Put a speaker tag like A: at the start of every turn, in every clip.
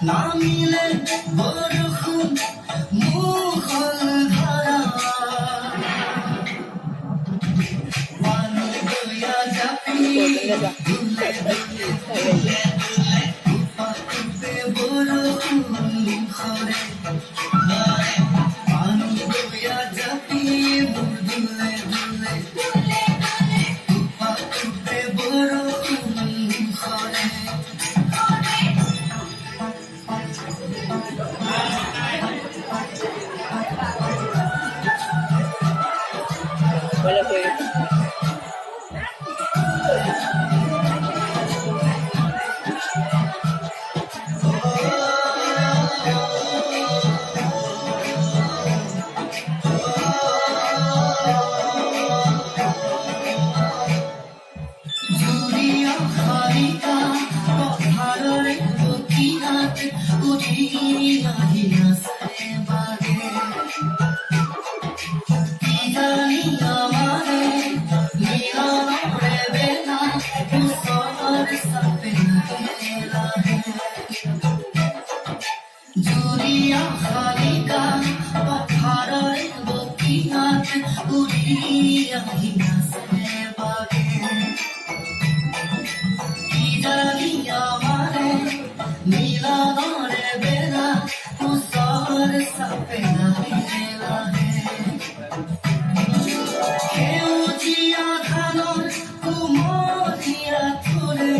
A: নামিলে বরষুণ মুখল ধারা পানি বইয়া ঝাঁপিয়ে দুলে দুলে দুলে দুলে পাখিতে বরষুণ খরে পানি বইয়া ঝাঁপিয়ে দুলে দুলে দুলে পাখিতে বরষুণ খরে
B: Wala po yun.
A: জুড়িয়া হারিকা পথারে বকিরাত উঠিয়া হিয়াছে বাগে কি জানি আমারে মিলনে বেলা উসর সাথে লাগে জুড়িয়া হারিকা পথারে বকিরাত উঠিয়া হিয়াছে বাগে জানি আমারে মিলনের বেলা উসর সাথে লাগে সেউজীয়া ধানৰ কুমলীয়া ফুলে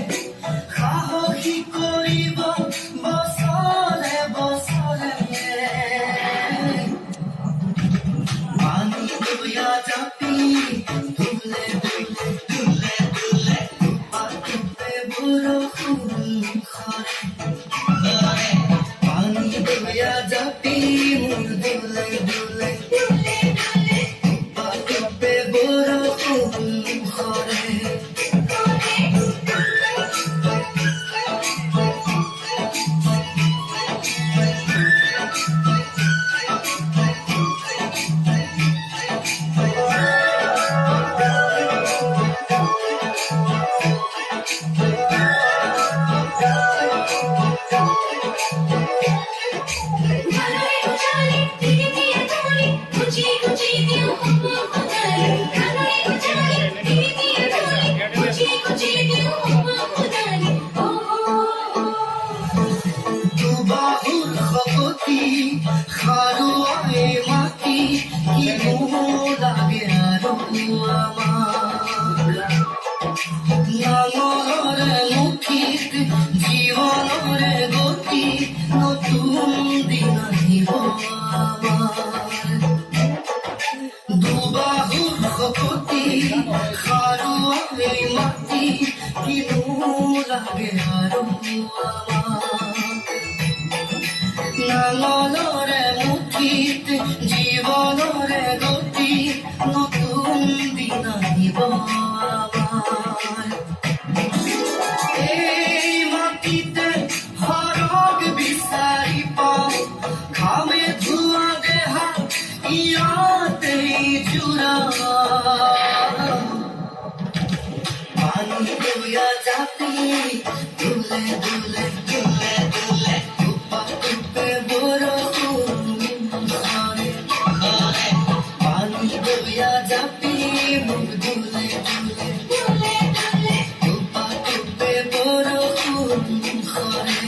A: সাহসী কৰিব বছৰে বছৰে পানী বৈয়া জাপি দুলে দুলে দুলে দুলে পাখিতে বৰষুণ খৰে পানী বৈয়া জাপি মোৰ দুলে দুলে পাখিতে বৰষুণ খৰে দুবাহুৰ শকতি খাৰুৱাই মাটি কিনো লাগে আৰু আমাক নাঙলৰে মুঠিত জীৱনৰে গতি নতুন দিন আহিব আমাৰ দুবাহুৰ শকতি খাৰুৱাই মাটি কিনো লাগে আৰু আমাক নাঙলৰে মুঠিত জীৱনৰে গতি নতুন দিন আহিব আমাৰ এই মাটিতে সৰগ বিচাৰি পাওঁ ঘামে ধোৱা দেহা ইয়াতেই জোৰা পানী বৈয়া জাপি দুলে দুলে দুলে দুলে পাখিতে বৰষুণ খৰে পানী বৈয়া জাপি মোক দুলে দুলে পাখিতে বৰষুণ খৰে